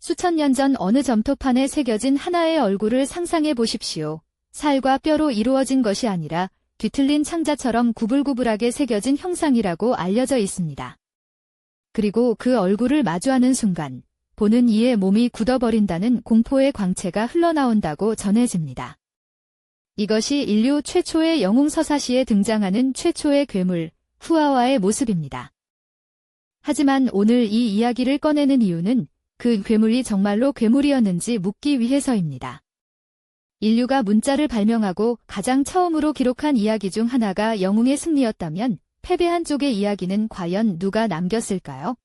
수천 년 전 어느 점토판에 새겨진 하나의 얼굴을 상상해 보십시오. 살과 뼈로 이루어진 것이 아니라 뒤틀린 창자처럼 구불구불하게 새겨진 형상이라고 알려져 있습니다. 그리고 그 얼굴을 마주하는 순간 보는 이의 몸이 굳어버린다는 공포의 광채가 흘러나온다고 전해집니다. 이것이 인류 최초의 영웅서사시에 등장하는 최초의 괴물, 후아와의 모습입니다. 하지만 오늘 이 이야기를 꺼내는 이유는 그 괴물이 정말로 괴물이었는지 묻기 위해서입니다. 인류가 문자를 발명하고 가장 처음으로 기록한 이야기 중 하나가 영웅의 승리였다면 패배한 쪽의 이야기는 과연 누가 남겼을까요?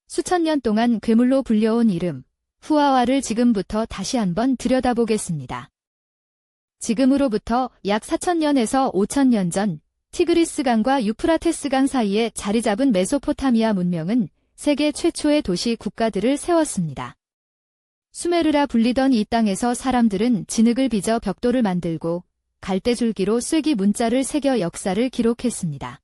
수천 년 동안 괴물로 불려온 이름, 후아와를 지금부터 다시 한번 들여다보겠습니다. 지금으로부터 약 4,000년에서 5,000년 전 티그리스강과 유프라테스강 사이에 자리 잡은 메소포타미아 문명은 세계 최초의 도시 국가들을 세웠습니다. 수메르라 불리던 이 땅에서 사람들은 진흙을 빚어 벽돌을 만들고 갈대줄기로 쐐기 문자를 새겨 역사를 기록했습니다.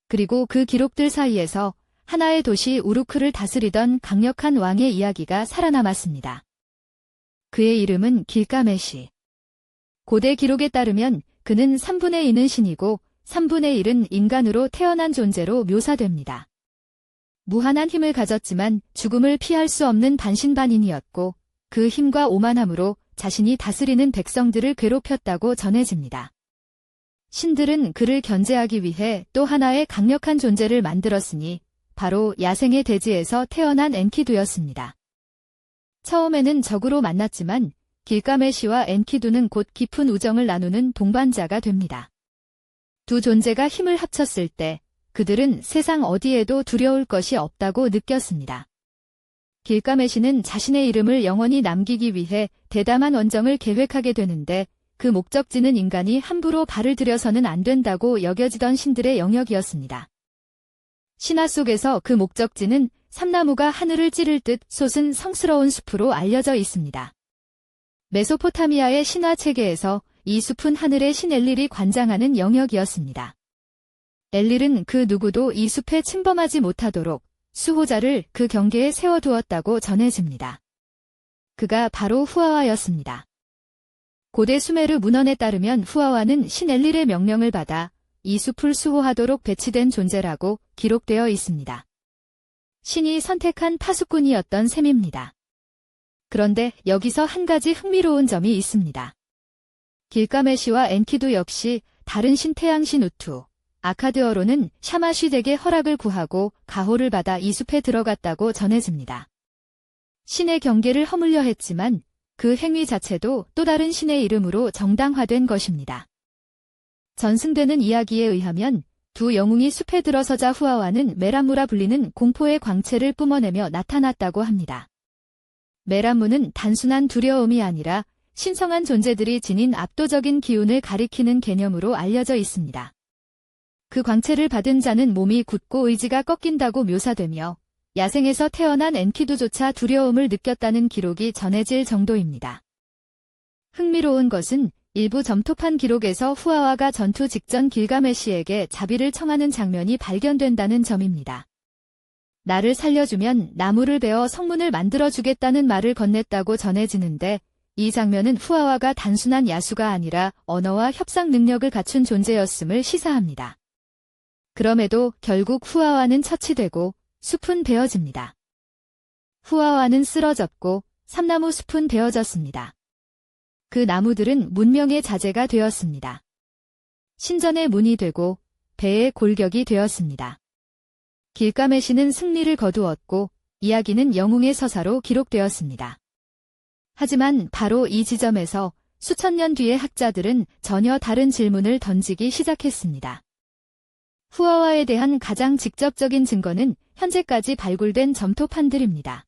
그리고 그 기록들 사이에서 하나의 도시 우루크를 다스리던 강력한 왕의 이야기가 살아남았습니다. 그의 이름은 길가메시. 고대 기록에 따르면 그는 3분의 2는 신이고 3분의 1은 인간으로 태어난 존재로 묘사됩니다. 무한한 힘을 가졌지만 죽음을 피할 수 없는 반신반인이었고 그 힘과 오만함으로 자신이 다스리는 백성들을 괴롭혔다고 전해집니다. 신들은 그를 견제하기 위해 또 하나의 강력한 존재를 만들었으니 바로 야생의 대지에서 태어난 엔키두였습니다. 처음에는 적으로 만났지만 길가메시와 엔키두는 곧 깊은 우정을 나누는 동반자가 됩니다. 두 존재가 힘을 합쳤을 때 그들은 세상 어디에도 두려울 것이 없다고 느꼈습니다. 길가메시는 자신의 이름을 영원히 남기기 위해 대담한 원정을 계획하게 되는데 그 목적지는 인간이 함부로 발을 들여서는 안 된다고 여겨지던 신들의 영역이었습니다. 신화 속에서 그 목적지는 삼나무가 하늘을 찌를 듯 솟은 성스러운 숲으로 알려져 있습니다. 메소포타미아의 신화 체계에서 이 숲은 하늘의 신 엘릴이 관장하는 영역이었습니다. 엘릴은 그 누구도 이 숲에 침범하지 못하도록 수호자를 그 경계에 세워두었다고 전해집니다. 그가 바로 후아와였습니다. 고대 수메르 문헌에 따르면 후아와는 신 엘릴의 명령을 받아 이 숲을 수호하도록 배치된 존재라고 기록되어 있습니다. 신이 선택한 파수꾼이었던 셈입니다. 그런데 여기서 한 가지 흥미로운 점이 있습니다. 길가메시와 엔키두 역시 다른 신 태양신 우투, 아카드어로는 샤마쉬덱의 허락을 구하고 가호를 받아 이 숲에 들어갔다고 전해집니다. 신의 경계를 허물려 했지만 그 행위 자체도 또 다른 신의 이름으로 정당화된 것입니다. 전승되는 이야기에 의하면 두 영웅이 숲에 들어서자 후아와는 메람무라 불리는 공포의 광채를 뿜어내며 나타났다고 합니다. 메람무는 단순한 두려움이 아니라 신성한 존재들이 지닌 압도적인 기운을 가리키는 개념으로 알려져 있습니다. 그 광채를 받은 자는 몸이 굳고 의지가 꺾인다고 묘사되며 야생에서 태어난 엔키두조차 두려움을 느꼈다는 기록이 전해질 정도입니다. 흥미로운 것은 일부 점토판 기록에서 후아와가 전투 직전 길가메시에게 자비를 청하는 장면이 발견된다는 점입니다. 나를 살려주면 나무를 베어 성문을 만들어주겠다는 말을 건넸다고 전해지는데 이 장면은 후아와가 단순한 야수가 아니라 언어와 협상 능력을 갖춘 존재였음을 시사합니다. 그럼에도 결국 후아와는 처치되고 숲은 베어집니다. 후아와는 쓰러졌고 삼나무 숲은 베어졌습니다. 그 나무들은 문명의 자재가 되었습니다. 신전의 문이 되고 배의 골격이 되었습니다. 길가메시는 승리를 거두었고 이야기는 영웅의 서사로 기록되었습니다. 하지만 바로 이 지점에서 수천 년 뒤의 학자들은 전혀 다른 질문을 던지기 시작했습니다. 후아와에 대한 가장 직접적인 증거는 현재까지 발굴된 점토판들입니다.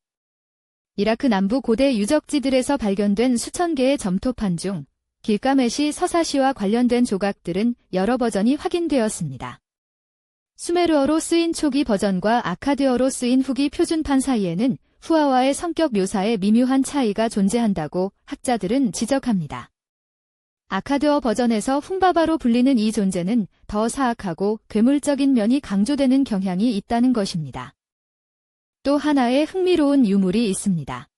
이라크 남부 고대 유적지들에서 발견된 수천 개의 점토판 중 길가메시 서사시와 관련된 조각들은 여러 버전이 확인되었습니다. 수메르어로 쓰인 초기 버전과 아카드어로 쓰인 후기 표준판 사이에는 후아와의 성격 묘사에 미묘한 차이가 존재한다고 학자들은 지적합니다. 아카드어 버전에서 훔바바로 불리는 이 존재는 더 사악하고 괴물적인 면이 강조되는 경향이 있다는 것입니다. 또 하나의 흥미로운 유물이 있습니다.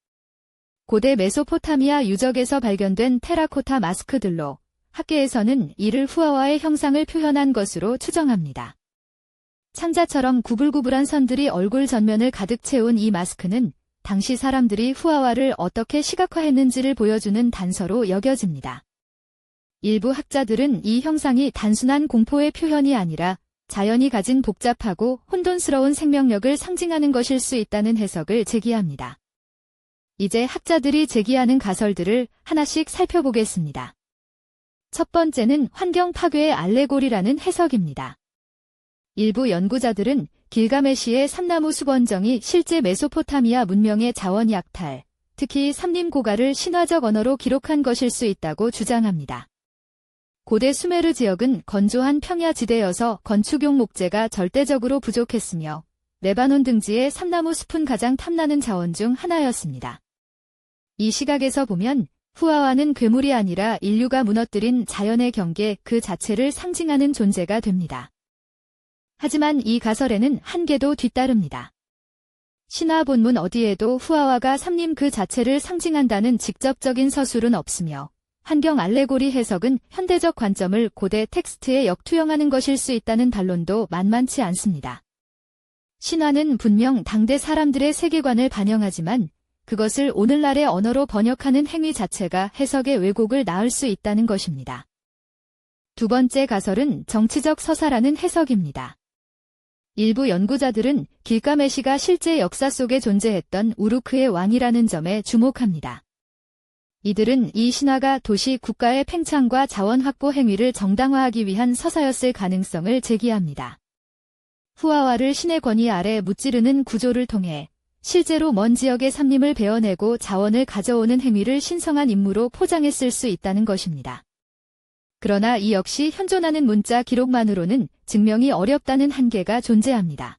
고대 메소포타미아 유적에서 발견된 테라코타 마스크들로 학계에서는 이를 후아와의 형상을 표현한 것으로 추정합니다. 창자처럼 구불구불한 선들이 얼굴 전면을 가득 채운 이 마스크는 당시 사람들이 후아와를 어떻게 시각화했는지를 보여주는 단서로 여겨집니다. 일부 학자들은 이 형상이 단순한 공포의 표현이 아니라 자연이 가진 복잡하고 혼돈스러운 생명력을 상징하는 것일 수 있다는 해석을 제기합니다. 이제 학자들이 제기하는 가설들을 하나씩 살펴보겠습니다. 첫 번째는 환경 파괴의 알레고리라는 해석입니다. 일부 연구자들은 길가메시의 삼나무 수번정이 실제 메소포타미아 문명의 자원 약탈, 특히 삼림고가를 신화적 언어로 기록한 것일 수 있다고 주장합니다. 고대 수메르 지역은 건조한 평야지대여서 건축용 목재가 절대적으로 부족했으며 레바논 등지의 삼나무 숲은 가장 탐나는 자원 중 하나였습니다. 이 시각에서 보면 후아와는 괴물이 아니라 인류가 무너뜨린 자연의 경계 그 자체를 상징하는 존재가 됩니다. 하지만 이 가설에는 한계도 뒤따릅니다. 신화 본문 어디에도 후아와가 삼림 그 자체를 상징한다는 직접적인 서술은 없으며 환경 알레고리 해석은 현대적 관점을 고대 텍스트에 역투영하는 것일 수 있다는 반론도 만만치 않습니다. 신화는 분명 당대 사람들의 세계관을 반영하지만 그것을 오늘날의 언어로 번역하는 행위 자체가 해석의 왜곡을 낳을 수 있다는 것입니다. 두 번째 가설은 정치적 서사라는 해석입니다. 일부 연구자들은 길가메시가 실제 역사 속에 존재했던 우루크의 왕이라는 점에 주목합니다. 이들은 이 신화가 도시 국가의 팽창과 자원 확보 행위를 정당화하기 위한 서사였을 가능성을 제기합니다. 후아와를 신의 권위 아래 무찌르는 구조를 통해 실제로 먼 지역의 삼림을 베어내고 자원을 가져오는 행위를 신성한 임무로 포장했을 수 있다는 것입니다. 그러나 이 역시 현존하는 문자 기록만으로는 증명이 어렵다는 한계가 존재합니다.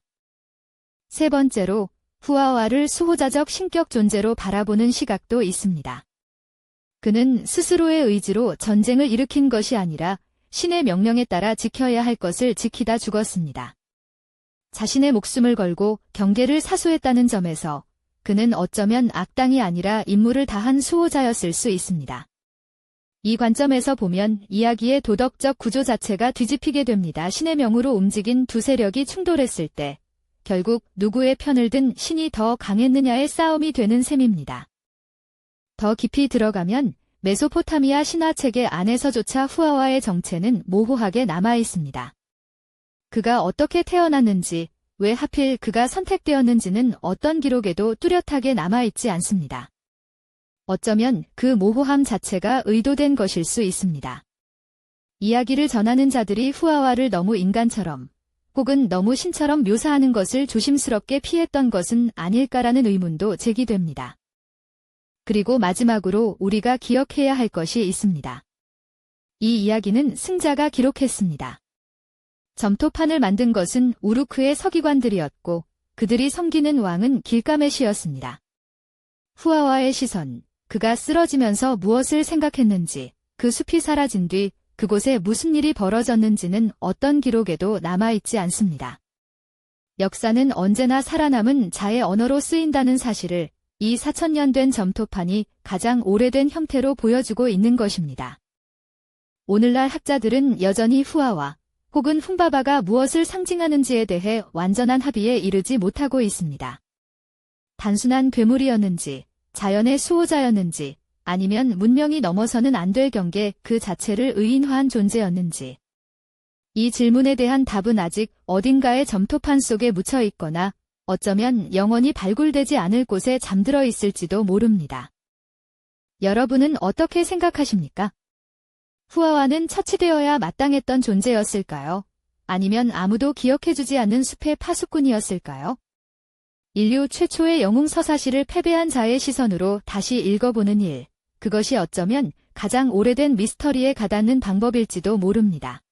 세 번째로 후아와를 수호자적 신격 존재로 바라보는 시각도 있습니다. 그는 스스로의 의지로 전쟁을 일으킨 것이 아니라 신의 명령에 따라 지켜야 할 것을 지키다 죽었습니다. 자신의 목숨을 걸고 경계를 사수했다는 점에서 그는 어쩌면 악당이 아니라 임무를 다한 수호자였을 수 있습니다. 이 관점에서 보면 이야기의 도덕적 구조 자체가 뒤집히게 됩니다. 신의 명으로 움직인 두 세력이 충돌했을 때 결국 누구의 편을 든 신이 더 강했느냐의 싸움이 되는 셈입니다. 더 깊이 들어가면 메소포타미아 신화체계 안에서조차 후아와의 정체는 모호하게 남아 있습니다. 그가 어떻게 태어났는지, 왜 하필 그가 선택되었는지는 어떤 기록에도 뚜렷하게 남아있지 않습니다. 어쩌면 그 모호함 자체가 의도된 것일 수 있습니다. 이야기를 전하는 자들이 후아와를 너무 인간처럼 혹은 너무 신처럼 묘사하는 것을 조심스럽게 피했던 것은 아닐까라는 의문도 제기됩니다. 그리고 마지막으로 우리가 기억해야 할 것이 있습니다. 이 이야기는 승자가 기록했습니다. 점토판을 만든 것은 우루크의 서기관들이었고 그들이 섬기는 왕은 길가메시였습니다. 후아와의 시선, 그가 쓰러지면서 무엇을 생각했는지, 그 숲이 사라진 뒤 그곳에 무슨 일이 벌어졌는지는 어떤 기록에도 남아있지 않습니다. 역사는 언제나 살아남은 자의 언어로 쓰인다는 사실을 이 4000년 된 점토판이 가장 오래된 형태로 보여주고 있는 것입니다. 오늘날 학자들은 여전히 후아와 혹은 훔바바가 무엇을 상징하는지에 대해 완전한 합의에 이르지 못하고 있습니다. 단순한 괴물이었는지, 자연의 수호자였는지, 아니면 문명이 넘어서는 안 될 경계 그 자체를 의인화한 존재였는지. 이 질문에 대한 답은 아직 어딘가의 점토판 속에 묻혀 있거나 어쩌면 영원히 발굴되지 않을 곳에 잠들어 있을지도 모릅니다. 여러분은 어떻게 생각하십니까? 후아와는 처치되어야 마땅했던 존재였을까요? 아니면 아무도 기억해주지 않는 숲의 파수꾼이었을까요? 인류 최초의 영웅 서사시를 패배한 자의 시선으로 다시 읽어보는 일, 그것이 어쩌면 가장 오래된 미스터리에 가닿는 방법일지도 모릅니다.